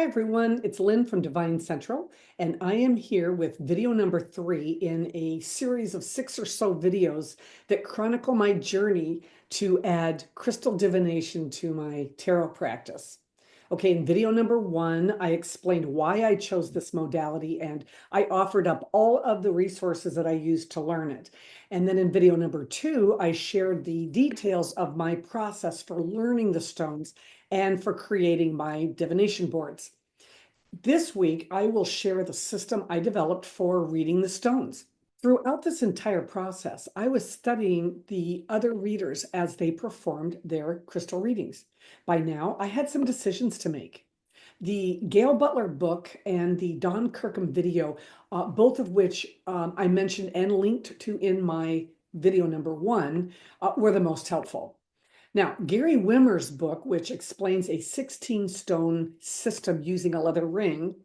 Hi everyone, it's Lynn from DevineCentral, and I am here with video number 3 in a series of 6 or so videos that chronicle my journey to add crystal divination to my tarot practice. Okay, in video number 1, I explained why I chose this modality and I offered up all of the resources that I used to learn it. And then in video number 2, I shared the details of my process for learning the stones and for creating my divination boards. This week, I will share the system I developed for reading the stones. Throughout this entire process, I was studying the other readers as they performed their crystal readings. By now, I had some decisions to make. The Gail Butler book and the Don Kirkham video, both of which I mentioned and linked to in my video number 1, were the most helpful. Now, Gary Wimmer's book, which explains a 16 stone system using a leather ring,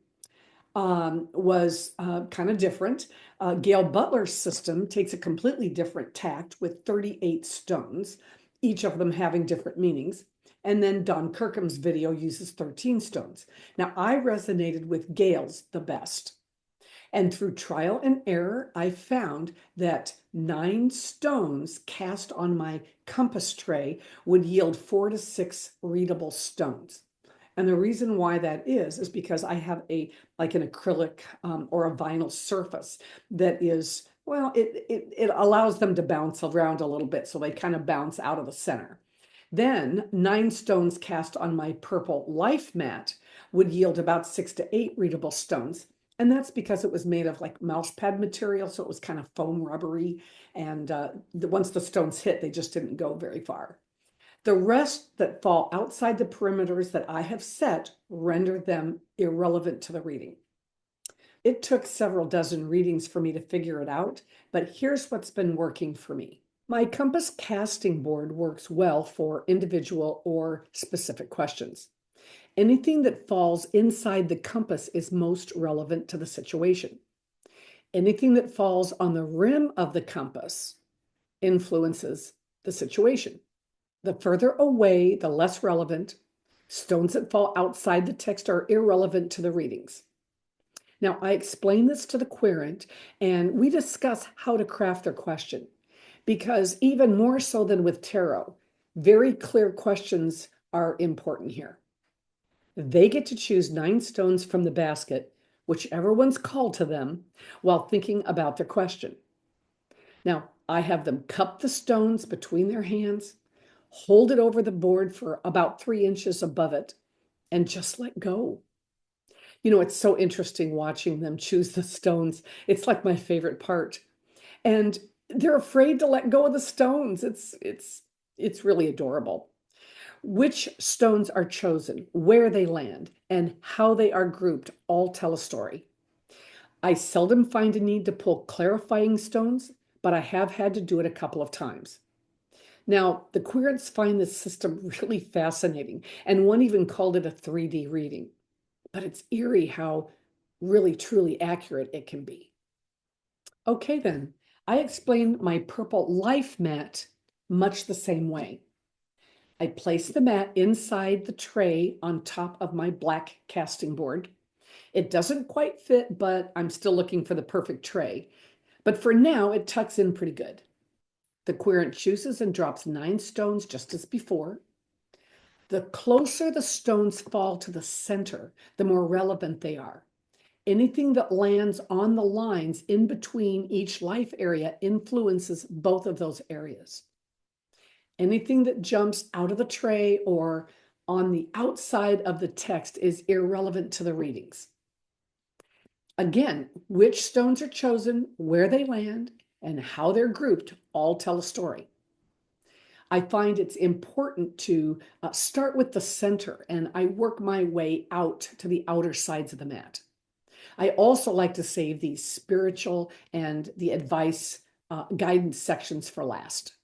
was kind of different. Gail Butler's system takes a completely different tact with 38 stones, each of them having different meanings. And then Don Kirkham's video uses 13 stones. Now, I resonated with Gail's the best. And through trial and error, I found that 9 stones cast on my compass tray would yield 4 to 6 readable stones. And the reason why that is because I have like an acrylic or a vinyl surface that is, well, it allows them to bounce around a little bit, so they kind of bounce out of the center. Then 9 stones cast on my purple life mat would yield about 6 to 8 readable stones. And that's because it was made of like mouse pad material, so it was kind of foam rubbery. And once the stones hit, they just didn't go very far. The rest that fall outside the perimeters that I have set render them irrelevant to the reading. It took several dozen readings for me to figure it out, but here's what's been working for me. My compass casting board works well for individual or specific questions. Anything that falls inside the compass is most relevant to the situation. Anything that falls on the rim of the compass influences the situation. The further away, the less relevant. Stones that fall outside the text are irrelevant to the readings. Now, I explain this to the querent, and we discuss how to craft their question, because even more so than with tarot, very clear questions are important here. They get to choose 9 stones from the basket, whichever one's called to them, while thinking about their question. Now, I have them cup the stones between their hands, hold it over the board for about 3 inches above it, and just let go. You know, it's so interesting watching them choose the stones. It's like my favorite part. And they're afraid to let go of the stones. It's really adorable. Which stones are chosen, where they land, and how they are grouped all tell a story. I seldom find a need to pull clarifying stones, but I have had to do it a couple of times. Now, the querents find this system really fascinating, and one even called it a 3D reading. But it's eerie how really truly accurate it can be. Okay, then, I explain my purple life mat much the same way. I place the mat inside the tray on top of my black casting board. It doesn't quite fit, but I'm still looking for the perfect tray. But for now, it tucks in pretty good. The querent chooses and drops 9 stones just as before. The closer the stones fall to the center, the more relevant they are. Anything that lands on the lines in between each life area influences both of those areas. Anything that jumps out of the tray or on the outside of the text is irrelevant to the readings. Again, which stones are chosen, where they land, and how they're grouped all tell a story. I find it's important to start with the center, and I work my way out to the outer sides of the mat. I also like to save the spiritual and the advice guidance sections for last.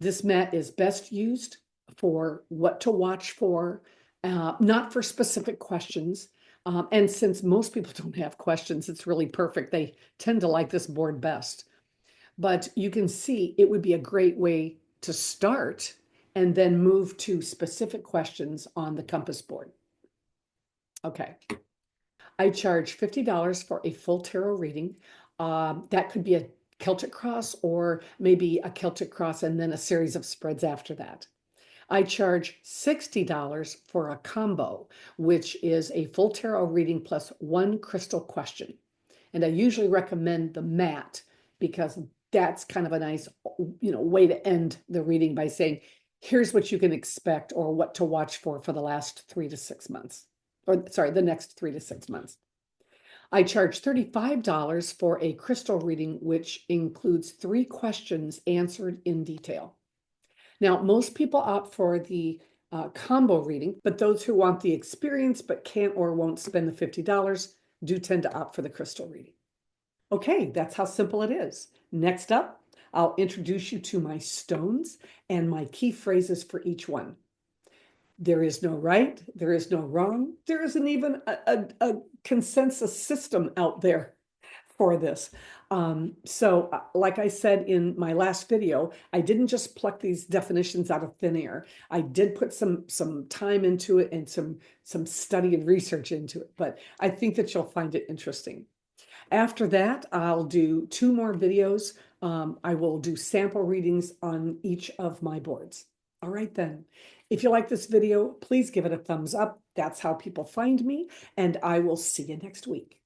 This mat is best used for what to watch for, not for specific questions. And since most people don't have questions, it's really perfect. They tend to like this board best. But you can see it would be a great way to start and then move to specific questions on the compass board. Okay. I charge $50 for a full tarot reading. That could be a Celtic cross or maybe a Celtic cross and then a series of spreads after that. I charge $60 for a combo, which is a full tarot reading plus one crystal question. And I usually recommend the mat because that's kind of a nice, way to end the reading by saying, here's what you can expect or what to watch for the last 3 to 6 months, or sorry, the next 3 to 6 months. I charge $35 for a crystal reading, which includes 3 questions answered in detail. Now, most people opt for the combo reading, but those who want the experience but can't or won't spend the $50 do tend to opt for the crystal reading. Okay, that's how simple it is. Next up, I'll introduce you to my stones and my key phrases for each one. There is no right, there is no wrong, there isn't even a consensus system out there for this. So like I said in my last video, I didn't just pluck these definitions out of thin air. I did put some time into it and some study and research into it, but I think that you'll find it interesting. After that, I'll do 2 more videos. I will do sample readings on each of my boards. All right then. If you like this video, please give it a thumbs up. That's how people find me, and I will see you next week.